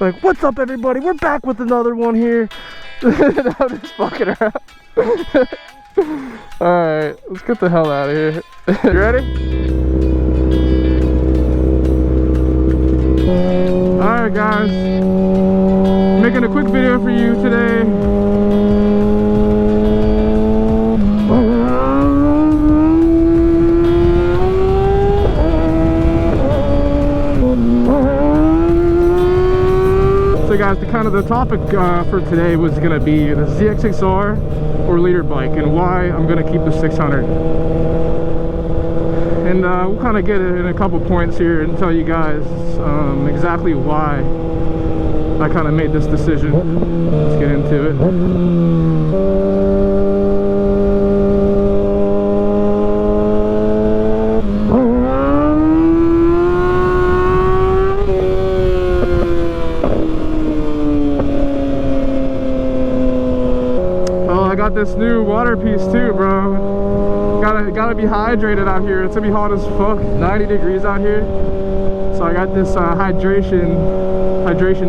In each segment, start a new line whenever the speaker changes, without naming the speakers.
Like, what's up, everybody? We're back with another one here. I'm just fucking around. Alright, let's get the hell out of here. You ready? Alright, guys. Making a quick video for you today. So guys, the topic for today was going to be the ZX6R or leader bike and why I'm going to keep the 600. And we'll kind of get it in a couple points here and tell you guys exactly why I kind of made this decision. Let's get into it. This new water piece too, bro. Gotta be hydrated out here. It's gonna be hot as fuck, 90 degrees out here. So I got this hydration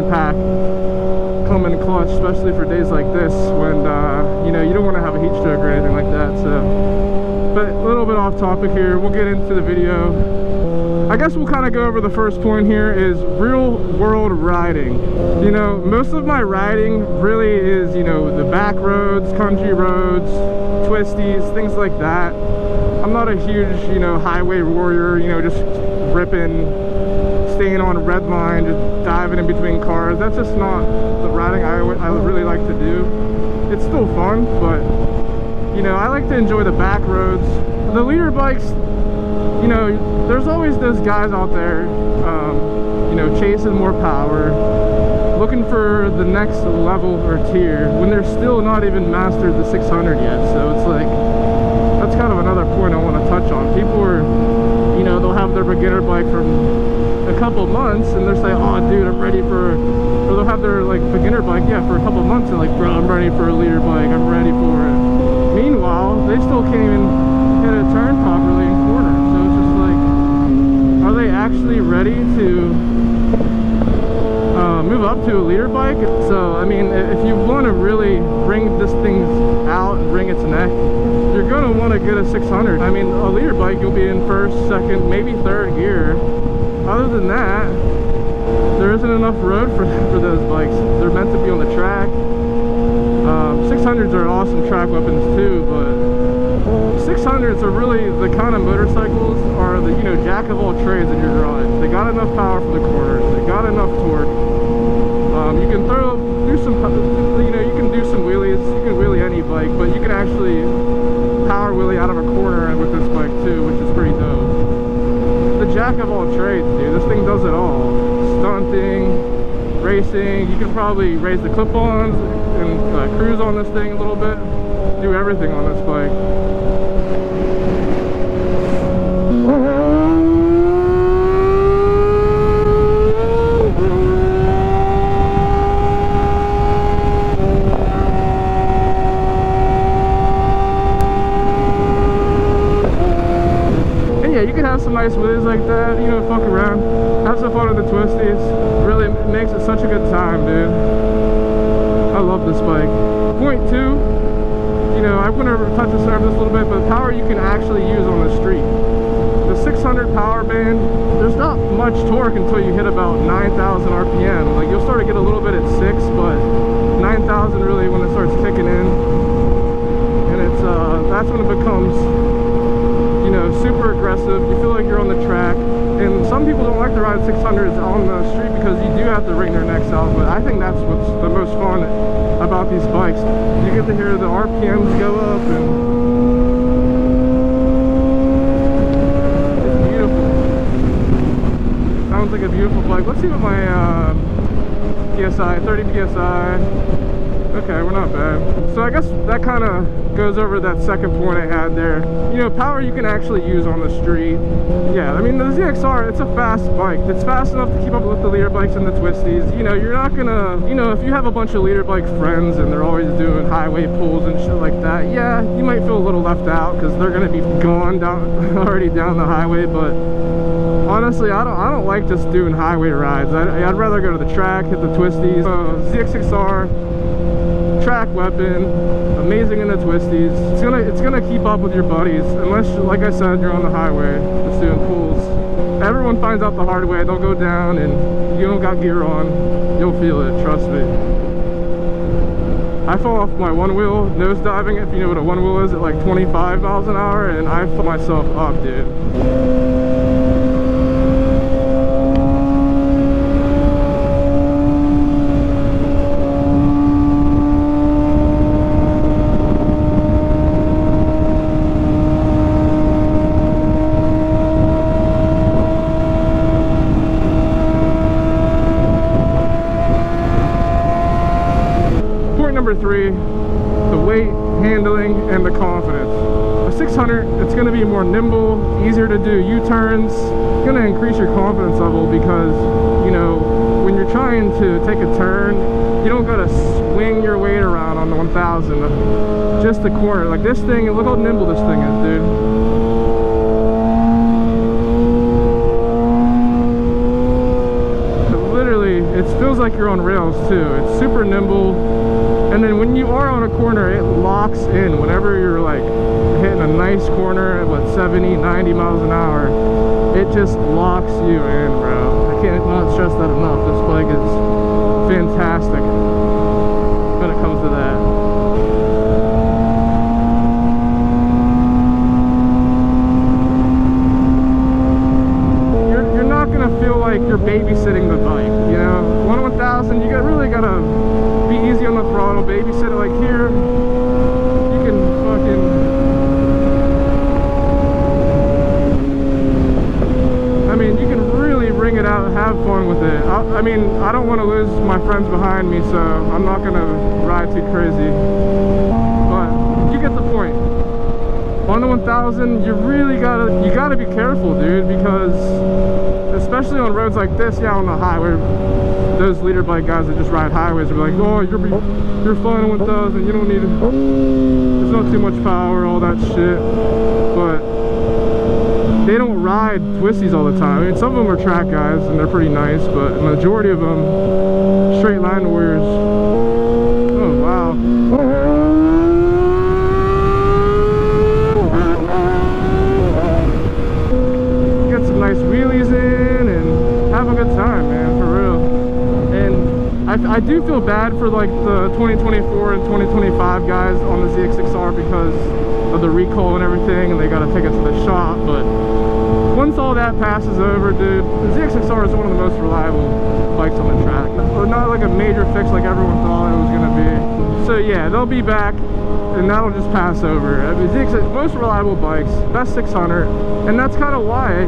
pack coming clutch, especially for days like this when you know, you don't want to have a heat stroke or anything like that. So, but a little bit off topic here. We'll get into the video. I guess we'll kind of go over the first point here is real world riding. You know, most of my riding really is, you know, the back roads, country roads, twisties, things like that. I'm not a huge, you know, highway warrior, you know, just ripping, staying on a red line, just diving in between cars. That's just not the riding I really like to do. It's still fun, but, you know, I like to enjoy the back roads. The leader bikes, you know, there's always those guys out there, you know, chasing more power, looking for the next level or tier when they're still not even mastered the 600 yet. So it's like, that's kind of another point I want to touch on. People are, you know, they'll have their beginner bike for a couple months and they're saying, oh dude, I'm ready for, or they'll have their like beginner bike, yeah, for a couple months and like, bro, I'm ready for a leader bike, I'm ready for it. Meanwhile, they still can't even hit a turn properly in corners. So it's just like, are they actually ready to move up to a leader bike? So I mean, if you want to really bring this thing out and bring its neck, you're going to want to get a 600. I mean, a leader bike, you'll be in first, second, maybe third gear. Other than that, there isn't enough road for those bikes. They're meant to be on the track. 600s are awesome track weapons too, but 600s are really the kind of motorcycles are the, you know, jack of all trades in your garage. They got enough power for the corners, they got enough torque. You can do some, you know, you can do some wheelies, you can wheelie any bike, but you can actually power wheelie out of a corner with this bike too, which is pretty dope. The jack of all trades, dude. This thing does it all. Stunting, racing. You can probably raise the clip-ons and cruise on this thing a little bit. Do everything on this bike. And yeah, you can have some nice wheelies like that, you know, fuck around, have some fun with the twisties. Really makes it such a good time, dude. I love this bike. Point two, you know, I'm gonna touch the surface a little bit, but power you can actually use on the street. The 600 power band, there's not much torque until you hit about 9,000 RPM. Like, you'll start to get a little bit at 6, but 9,000 really when it starts kicking in. And it's, that's when it becomes, you know, super aggressive. You feel like you're on the track. And some people don't like to ride 600s on the street because you do have to wring their necks out, but I think that's what's the most fun about these bikes. You get to hear the RPMs go up, and it's beautiful. Sounds like a beautiful bike. Let's see what my PSI, 30 PSI. Okay, we're not bad. So I guess that kind of goes over that second point I had there. You know, power you can actually use on the street. Yeah, I mean, the ZX6R, it's a fast bike. It's fast enough to keep up with the leader bikes and the twisties. You know, you're not gonna, you know, if you have a bunch of leader bike friends and they're always doing highway pulls and shit like that, yeah, you might feel a little left out because they're gonna be gone down, already down the highway. But honestly, I don't like just doing highway rides. I'd rather go to the track, hit the twisties. ZX6R, track weapon, amazing in the twisties. It's gonna keep up with your buddies, unless, like I said, you're on the highway just doing pulls. Everyone finds out the hard way. They'll go down and you don't got gear on, you'll feel it, trust me. I fell off my one wheel nose diving, if you know what a one wheel is, at like 25 miles an hour, and I felt myself up, dude. Number three, the weight, handling, and the confidence. A 600, it's going to be more nimble, easier to do U-turns. It's going to increase your confidence level because, you know, when you're trying to take a turn, you don't got to swing your weight around on the 1000. Just the corner. Like this thing, look how nimble this thing is, dude. It feels like you're on rails too. It's super nimble. And then when you are on a corner, it locks in. Whenever you're like hitting a nice corner at what, 70, 90 miles an hour, it just locks you in, bro. I can't not stress that enough. This bike is fantastic when it comes to that. You're not gonna feel like you're babysitting the bike, you know? 1000, you really gotta be easy on the throttle, babysit it. Like here, you can fucking, I mean, you can really bring it out and have fun with it. I mean, I don't want to lose my friends behind me, so I'm not gonna ride too crazy, but you get the point. On the 1000, you really gotta be careful, dude, because especially on roads like this, yeah, on the highway, those leader bike guys that just ride highways are like, oh, you're fine on 1000, you don't need it, there's not too much power, all that shit. But they don't ride twisties all the time. I mean, some of them are track guys and they're pretty nice, but the majority of them, straight line warriors. Oh wow. Get some nice wheelies in and have a good time, man, for real. I do feel bad for like the 2024 and 2025 guys on the ZX6R because of the recall and everything, and they got to take it to the shop. But once all that passes over, dude, the ZX6R is one of the most reliable bikes on the track. Or not like a major fix like everyone thought it was going to be. So yeah, they'll be back, and that'll just pass over. I mean, ZX6, most reliable bikes, best 600, and that's kind of why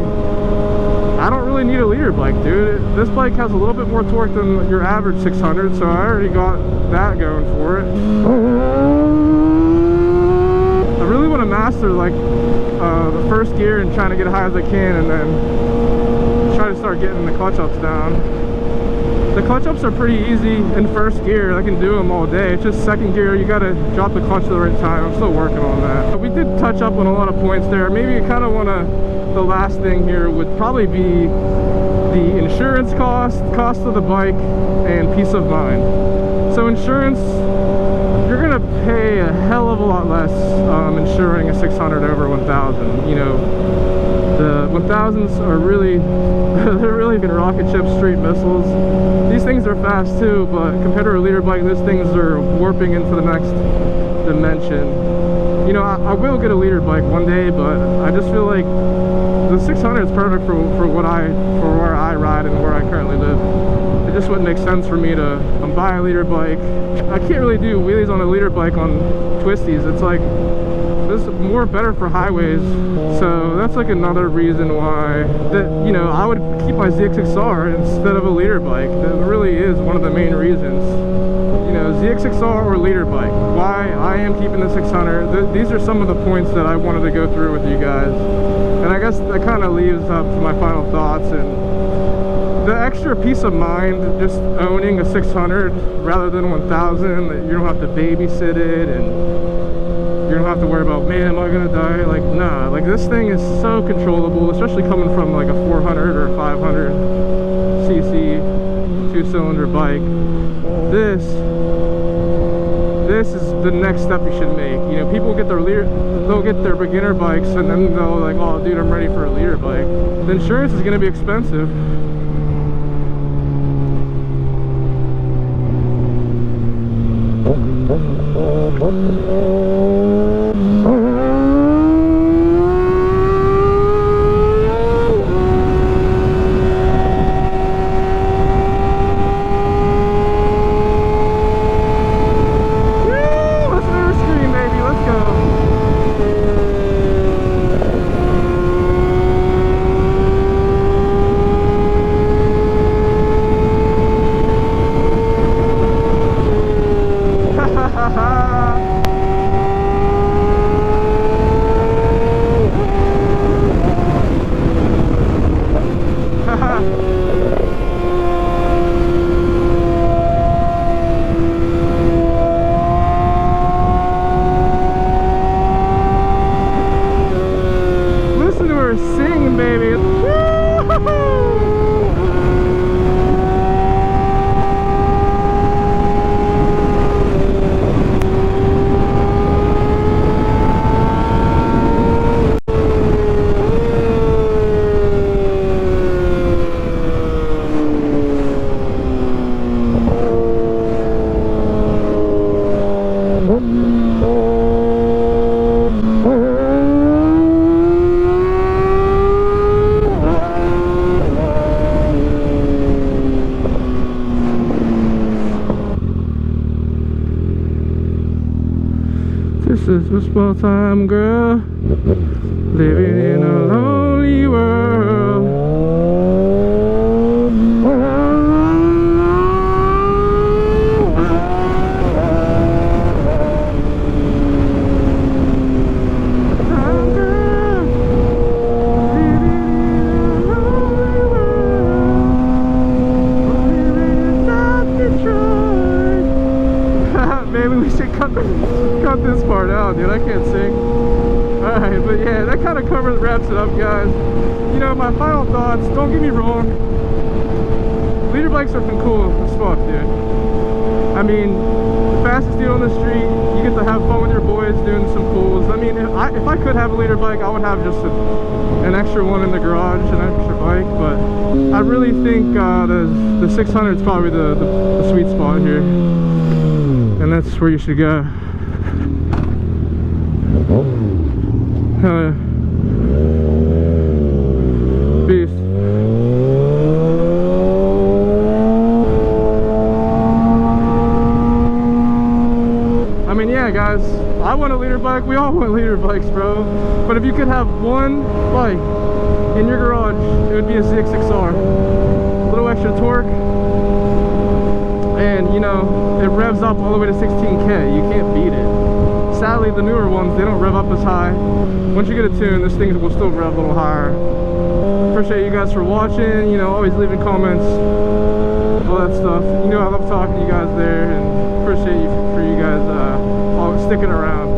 I don't really need a leader bike, dude. This bike has a little bit more torque than your average 600, so I already got that going for it. I really want to master like the first gear and trying to get as high as I can, and then try to start getting the clutch ups down. The clutch ups are pretty easy in first gear. I can do them all day. It's just second gear, you gotta drop the clutch at the right time. I'm still working on that. But we did touch up on a lot of points there. Maybe you kind of want to the last thing here would probably be the insurance cost of the bike, and peace of mind. So insurance, you're gonna pay a hell of a lot less insuring a 600 over 1000. You know, the 1000s are really they're really good rocket ship street missiles. These things are fast too, but compared to a liter bike, these things are warping into the next dimension. You know, I will get a liter bike one day, but I just feel like the 600 is perfect for where I ride and where I currently live. It just wouldn't make sense for me to buy a liter bike. I can't really do wheelies on a liter bike on twisties. It's like, this is more better for highways. So that's like another reason why that, you know, I would keep my ZX6R instead of a liter bike. That really is one of the main reasons. You know, ZX6R or liter bike, why I am keeping the 600. These are some of the points that I wanted to go through with you guys, and I guess that kind of leaves up to my final thoughts. And the extra peace of mind just owning a 600 rather than 1000, that you don't have to babysit it and you don't have to worry about, man, am I gonna die? Like, nah, like this thing is so controllable, especially coming from like a 400 or 500 cc 2-cylinder bike. This is the next step you should make. You know, people get they'll get their beginner bikes and then they'll like, oh dude, I'm ready for a liter bike. The insurance is gonna be expensive. This is a small time girl living in a lonely world. Maybe we should cut this part out, dude. I can't sing. Alright, but yeah, that kind of wraps it up, guys. You know, my final thoughts, don't get me wrong, liter bikes are cool as fuck, dude. I mean, the fastest deal on the street, you get to have fun with your boys doing some pulls. I mean, if I could have a liter bike, I would have just an extra one in the garage, an extra bike, but I really think the 600 is probably the sweet spot here. And that's where you should go. Beast. I mean, yeah, guys, I want a liter bike. We all want liter bikes, bro. But if you could have one bike in your garage, it would be a ZX6R. A little extra torque. And you know, it revs up all the way to 16K. You can't beat it. Sadly, the newer ones, they don't rev up as high. Once you get a tune, this thing will still rev a little higher. Appreciate you guys for watching. You know, always leaving comments, all that stuff. You know, I love talking to you guys there, and appreciate you for you guys all sticking around.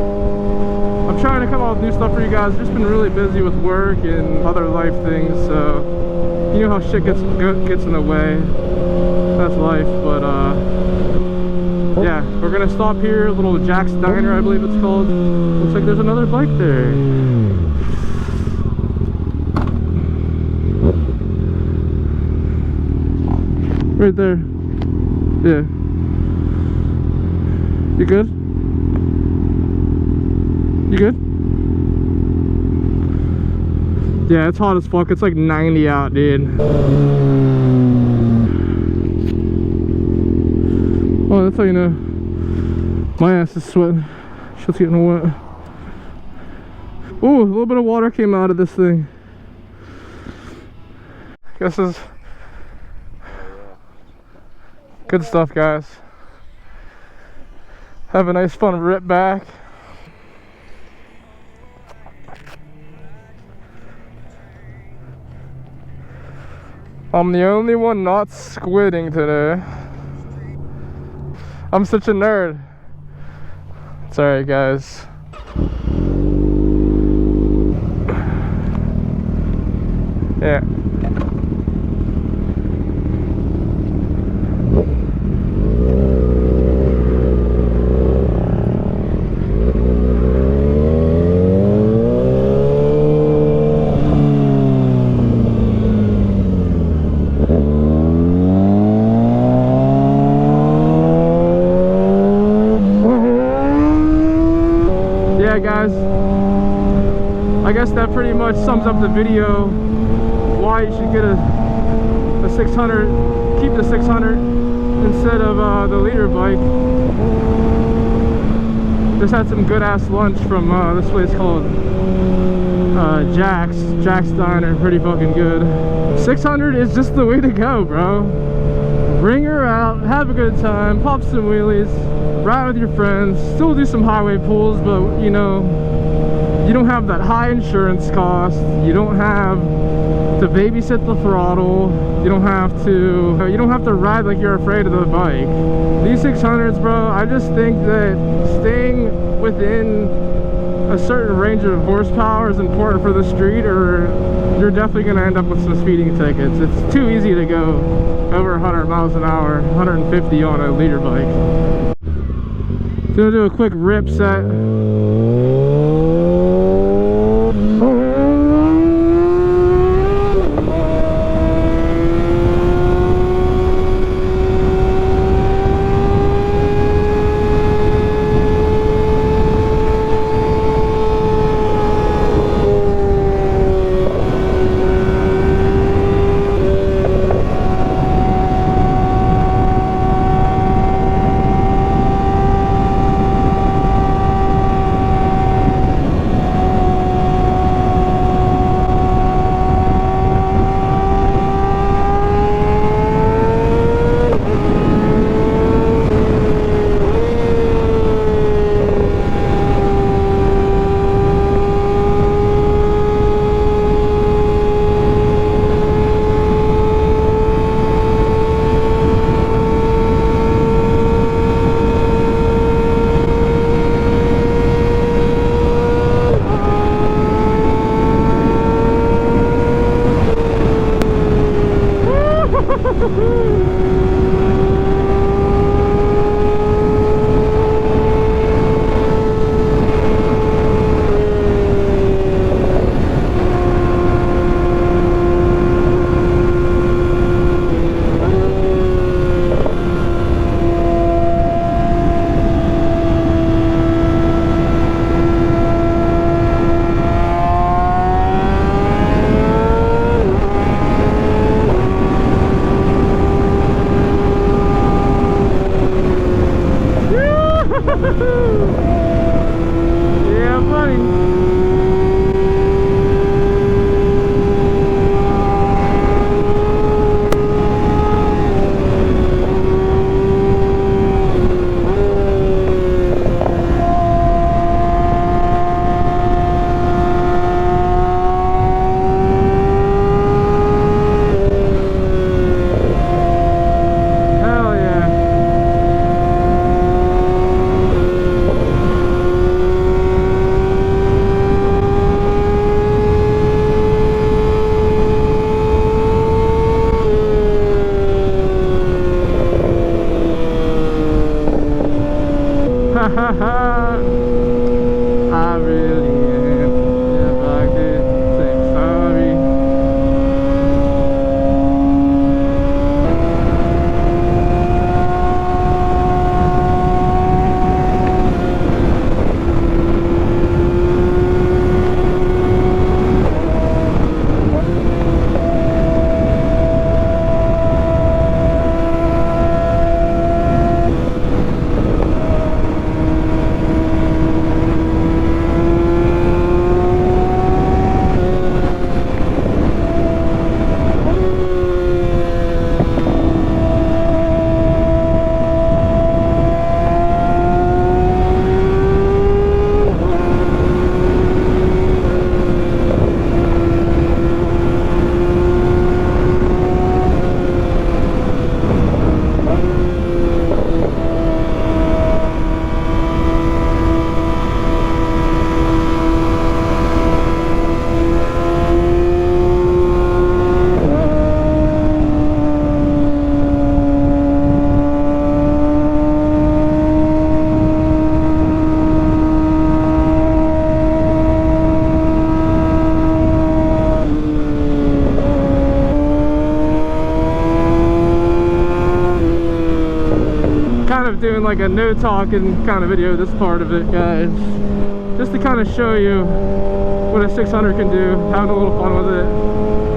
I'm trying to to come out with new stuff for you guys. Just been really busy with work and other life things, so you know how shit gets in the way. That's life. But yeah, we're gonna stop here, little Jack's Diner, I believe it's called. Looks like there's another bike there. Right there. Yeah. You good? You good? Yeah, it's hot as fuck. It's like 90 out, dude. Oh, that's how you know. My ass is sweating. Shit's getting wet. Ooh, a little bit of water came out of this thing. This is good stuff, guys. Have a nice fun rip back. I'm the only one not squidding today. I'm such a nerd. It's alright, guys. Yeah. Guys, I guess that pretty much sums up the video. Why you should get a 600, keep the 600 instead of the leader bike. Just had some good ass lunch from this place called Jack's Diner. Pretty fucking good. 600 is just the way to go, bro. Bring her out, have a good time, pop some wheelies, ride with your friends, still do some highway pulls, but you know, you don't have that high insurance cost, you don't have to babysit the throttle, you don't have to ride like you're afraid of the bike. These 600s, bro, I just think that staying within a certain range of horsepower is important for the street, or you're definitely going to end up with some speeding tickets. It's too easy to go over 100 miles an hour, 150 on a leader bike. So we'll do a quick rip set. of doing like a no talking kind of video, this part of it, guys, just to kind of show you what a 600 can do, having a little fun with it.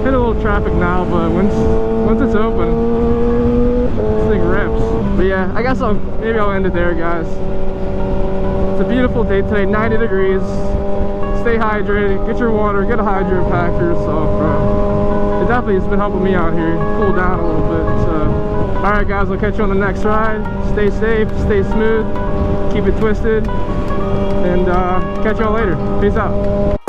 Hit a little traffic now, but once it's open, this thing rips. But yeah, I guess maybe I'll end it there, guys. It's a beautiful day today, 90 degrees. Stay hydrated, get your water, get a hydro pack for yourself, bro. It definitely has been helping me out here, cool down a little bit. So, alright guys, I'll catch you on the next ride. Stay safe, stay smooth, keep it twisted, and catch y'all later. Peace out.